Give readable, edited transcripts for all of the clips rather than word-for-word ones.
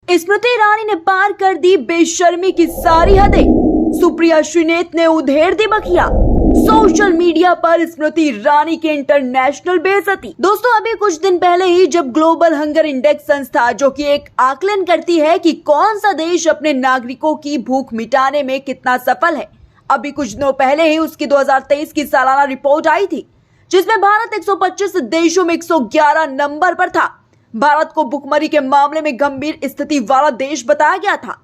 स्मृति ईरानी ने पार कर दी बेशर्मी की सारी हदें। सुप्रिया श्रीनेत ने उधेड़ दी बखिया। सोशल मीडिया पर स्मृति ईरानी की इंटरनेशनल बेइज्जती। दोस्तों, अभी कुछ दिन पहले ही जब ग्लोबल हंगर इंडेक्स संस्था, जो कि एक आकलन करती है कि कौन सा देश अपने नागरिकों की भूख मिटाने में कितना सफल है, अभी कुछ दिनों पहले ही उसकी 2023 की सालाना रिपोर्ट आई थी, जिसमें भारत 125 देशों में 111 नंबर पर था। भारत को भुखमरी के मामले में गंभीर स्थिति वाला देश बताया गया था।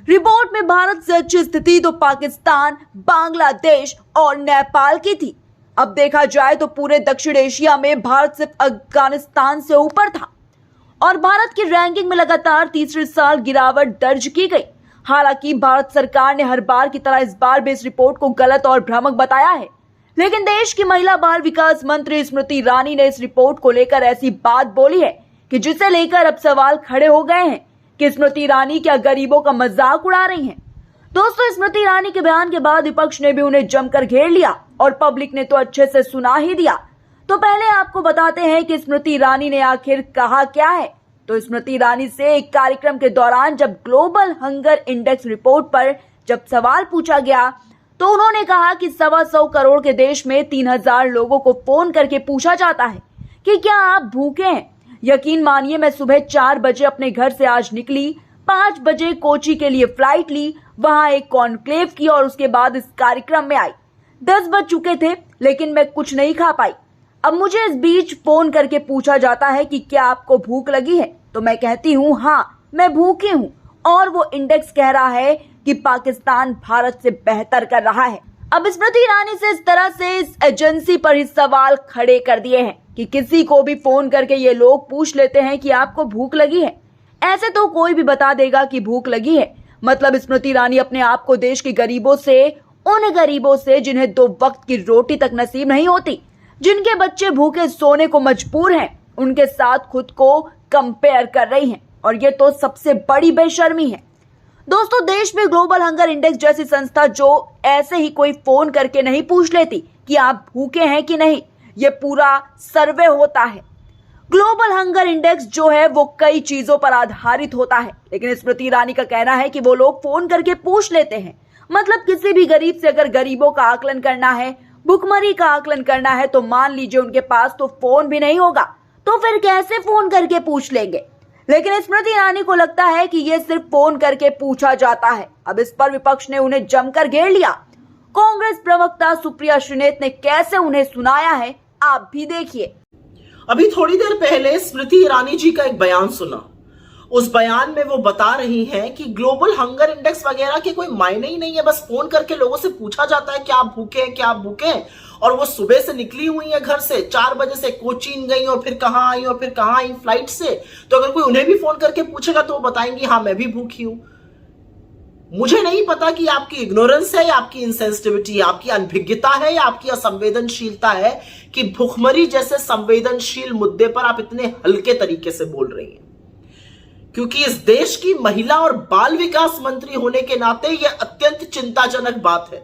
रिपोर्ट में भारत से अच्छी स्थिति तो पाकिस्तान, बांग्लादेश और नेपाल की थी। अब देखा जाए तो पूरे दक्षिण एशिया में भारत सिर्फ अफगानिस्तान से ऊपर था और भारत की रैंकिंग में लगातार तीसरे साल गिरावट दर्ज की गई। हालांकि भारत सरकार ने हर बार की तरह इस बार भी इस रिपोर्ट को गलत और भ्रामक बताया है, लेकिन देश की महिला बाल विकास मंत्री स्मृति ईरानी ने इस रिपोर्ट को लेकर ऐसी बात बोली है कि जिसे लेकर अब सवाल खड़े हो गए हैं कि स्मृति ईरानी क्या गरीबों का मजाक उड़ा रही हैं। दोस्तों, स्मृति ईरानी के बयान के बाद विपक्ष ने भी उन्हें जमकर घेर लिया और पब्लिक ने तो अच्छे से सुना ही दिया। तो पहले आपको बताते हैं कि स्मृति ईरानी ने आखिर कहा क्या है। तो स्मृति ईरानी से एक कार्यक्रम के दौरान जब ग्लोबल हंगर इंडेक्स रिपोर्ट पर जब सवाल पूछा गया तो उन्होंने कहा कि 125 करोड़ के देश में 3000 लोगों को फोन करके पूछा जाता है कि क्या आप भूखे हैं। यकीन मानिए, मैं सुबह 4 बजे अपने घर से आज निकली, 5 बजे कोची के लिए फ्लाइट ली, वहां एक कॉन्क्लेव की और उसके बाद इस कार्यक्रम में आई। 10 बज चुके थे लेकिन मैं कुछ नहीं खा पाई। अब मुझे इस बीच फोन करके पूछा जाता है कि क्या आपको भूख लगी है, तो मैं कहती हूँ हाँ, मैं भूखी हूँ। और वो इंडेक्स कह रहा है कि पाकिस्तान भारत से बेहतर कर रहा है। अब स्मृति ईरानी से इस तरह से इस एजेंसी पर ही सवाल खड़े कर दिए हैं कि किसी को भी फोन करके ये लोग पूछ लेते हैं कि आपको भूख लगी है। ऐसे तो कोई भी बता देगा कि भूख लगी है। मतलब स्मृति ईरानी अपने आप को देश के गरीबों से, उन गरीबों से जिन्हें 2 वक्त की रोटी तक नसीब नहीं होती, जिनके बच्चे भूखे सोने को मजबूर हैं, उनके साथ खुद को कंपेयर कर रही हैं। और ये तो सबसे बड़ी बेशर्मी है। दोस्तों, देश में ग्लोबल हंगर इंडेक्स जैसी संस्था जो ऐसे ही कोई फोन करके नहीं पूछ लेती कि आप भूखे हैं कि नहीं, ये पूरा सर्वे होता है। ग्लोबल हंगर इंडेक्स जो है वो कई चीजों पर आधारित होता है, लेकिन स्मृति ईरानी का कहना है कि वो लोग फोन करके पूछ लेते हैं। मतलब किसी भी गरीब से अगर गरीबों का आकलन करना है, भुखमरी का आकलन करना है, तो मान लीजिए उनके पास तो फोन भी नहीं होगा, तो फिर कैसे फोन करके पूछ लेंगे। लेकिन स्मृति ईरानी को लगता है कि ये सिर्फ फोन करके पूछा जाता है। अब इस पर विपक्ष ने उन्हें जमकर घेर लिया। कांग्रेस प्रवक्ता सुप्रिया श्रीनेत ने कैसे उन्हें सुनाया है, आप भी देखिए। अभी थोड़ी देर पहले स्मृति ईरानी जी का एक बयान सुना। उस बयान में वो बता रही हैं कि ग्लोबल हंगर इंडेक्स वगैरह के कोई मायने ही नहीं है, बस फोन करके लोगों से पूछा जाता है कि आप भूखे हैं, क्या आप भूखे हैं। और वो सुबह से निकली हुई है घर से, 4 बजे से कोचीन गई और फिर कहां आई और फिर कहां आई फ्लाइट से। तो अगर कोई उन्हें भी फोन करके पूछेगा तो वो बताएंगी हाँ मैं भी भूखी हूं। मुझे नहीं पता कि आपकी इग्नोरेंस है या आपकी इंसेंसिटिविटी, आपकी अनभिज्ञता है या आपकी असंवेदनशीलता है कि भुखमरी जैसे संवेदनशील मुद्दे पर आप इतने हल्के तरीके से बोल रही हैं। क्योंकि इस देश की महिला और बाल विकास मंत्री होने के नाते यह अत्यंत चिंताजनक बात है,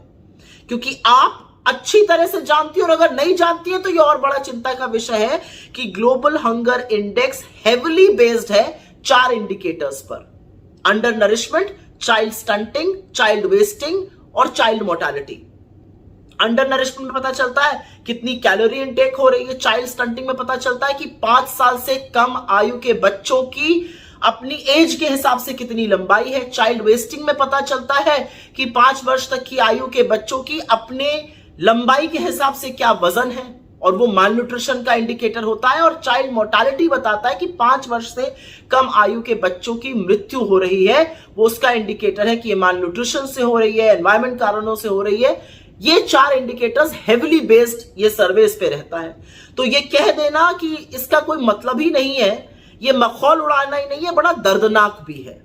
क्योंकि आप अच्छी तरह से जानती है, और अगर नहीं जानती है तो यह और बड़ा चिंता का विषय है कि global hunger index heavily based है 4 इंडिकेटर्स पर: under nourishment, child stunting, child wasting और चाइल्ड मोर्टालिटी। अंडर नरिशमेंट में पता चलता है कितनी कैलोरी इनटेक हो रही है, चाइल्ड स्टंटिंग में पता चलता है कि 5 साल से कम आयु के बच्चों की अपनी एज के हिसाब से कितनी लंबाई है, चाइल्ड वेस्टिंग में पता चलता है कि 5 वर्ष तक की आयु के बच्चों की अपने लंबाई के हिसाब से क्या वजन है, और वो माल न्यूट्रिशन का इंडिकेटर होता है। और चाइल्ड मोर्टालिटी बताता है कि 5 वर्ष से कम आयु के बच्चों की मृत्यु हो रही है, वो उसका इंडिकेटर है कि ये माल न्यूट्रिशन से हो रही है, एनवायरमेंट कारणों से हो रही है। ये 4 इंडिकेटर्स हेविली बेस्ड ये सर्वे इस पे रहता है। तो ये कह देना कि इसका कोई मतलब ही नहीं है, ये मखौल उड़ाना ही नहीं है, बड़ा दर्दनाक भी है।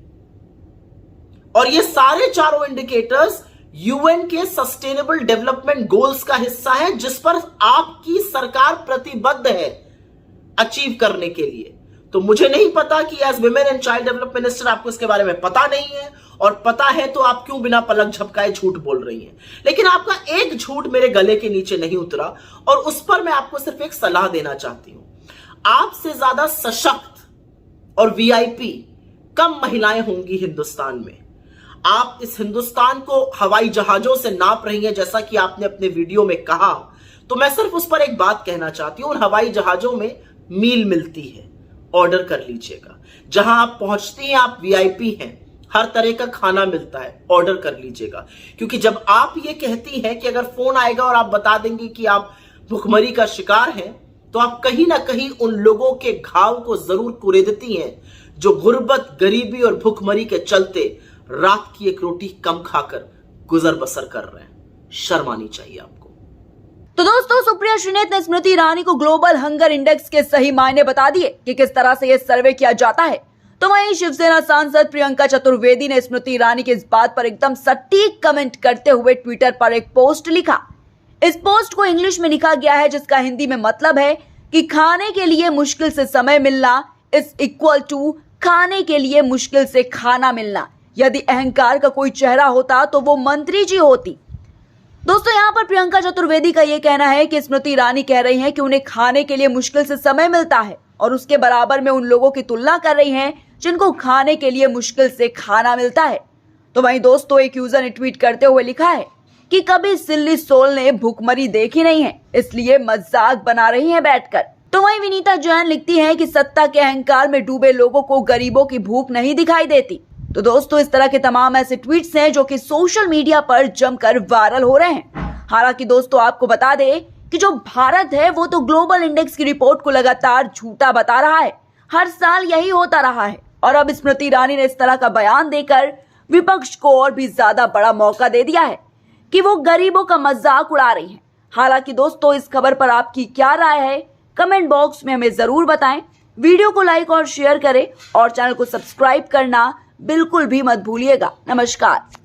और ये सारे चारों इंडिकेटर्स यूएन के सस्टेनेबल डेवलपमेंट गोल्स का हिस्सा है, जिस पर आपकी सरकार प्रतिबद्ध है अचीव करने के लिए। तो मुझे नहीं पता कि as women and child development minister आपको इसके बारे में पता नहीं है, और पता है तो आप क्यों बिना पलक झपकाए झूठ बोल रही हैं। लेकिन आपका एक झूठ मेरे गले के नीचे नहीं उतरा, और उस पर मैं आपको सिर्फ एक सलाह देना चाहती हूं। आपसे ज्यादा सशक्त और वीआईपी कम महिलाएं होंगी हिंदुस्तान में। आप इस हिंदुस्तान को हवाई जहाजों से नाप रही हैं, जैसा कि आपने अपने वीडियो में कहा। तो मैं सिर्फ उस पर एक बात कहना चाहती हूं, उन हवाई जहाजों में मील मिलती है, ऑर्डर कर लीजिएगा। जहां आप पहुंचती हैं, आप वीआईपी हैं, हर तरह का खाना मिलता है, ऑर्डर कर लीजिएगा। क्योंकि जब आप ये कहती हैं कि अगर फोन आएगा और आप बता देंगे कि आप भुखमरी का शिकार हैं, तो आप कहीं ना कहीं उन लोगों के घाव को जरूर कुरेदती हैं जो गुर्बत, गरीबी और भुखमरी के चलते रात की एक रोटी कम खाकर गुजर बसर कर रहे हैं। शर्म आनी चाहिए आपको। तो दोस्तों, सुप्रिया श्रीनेत ने स्मृति ईरानी को ग्लोबल हंगर इंडेक्स के सही मायने बता दिए कि किस तरह से यह सर्वे किया जाता है। तो वहीं शिवसेना सांसद प्रियंका चतुर्वेदी ने स्मृति ईरानी की इस बात पर एकदम सटीक कमेंट करते हुए ट्विटर पर एक पोस्ट लिखा। इस पोस्ट को इंग्लिश में लिखा गया है, जिसका हिंदी में मतलब है कि खाने के लिए मुश्किल से समय मिलना इज इक्वल टू खाने के लिए मुश्किल से खाना मिलना। यदि अहंकार का कोई चेहरा होता तो वो मंत्री जी होती। दोस्तों, यहाँ पर प्रियंका चतुर्वेदी का ये कहना है कि स्मृति ईरानी कह रही हैं कि उन्हें खाने के लिए मुश्किल से समय मिलता है और उसके बराबर में उन लोगों की तुलना कर रही हैं जिनको खाने के लिए मुश्किल से खाना मिलता है। तो वहीं दोस्तों, एक यूजर ने ट्वीट करते हुए लिखा है कि कभी सिल्ली सोल ने भूखमरी देखी नहीं है, इसलिए मजाक बना रही हैं बैठकर। तो वहीं विनीता जैन लिखती हैं कि सत्ता के अहंकार में डूबे लोगों को गरीबों की भूख नहीं दिखाई देती। तो दोस्तों, इस तरह के तमाम ऐसे ट्वीट्स हैं जो कि सोशल मीडिया पर जमकर वायरल हो रहे हैं। हालांकि दोस्तों, आपको बता दें कि जो भारत है वो तो ग्लोबल इंडेक्स की रिपोर्ट को लगातार झूठा बता रहा है। हर साल यही होता रहा है और अब स्मृति ईरानी ने इस तरह का बयान देकर विपक्ष को और भी ज्यादा बड़ा मौका दे दिया है कि वो गरीबों का मजाक उड़ा रही है। हालांकि दोस्तों, इस खबर पर आपकी क्या राय है, कमेंट बॉक्स में हमें जरूर बताएं। वीडियो को लाइक और शेयर करें और चैनल को सब्सक्राइब करना बिल्कुल भी मत भूलिएगा। नमस्कार।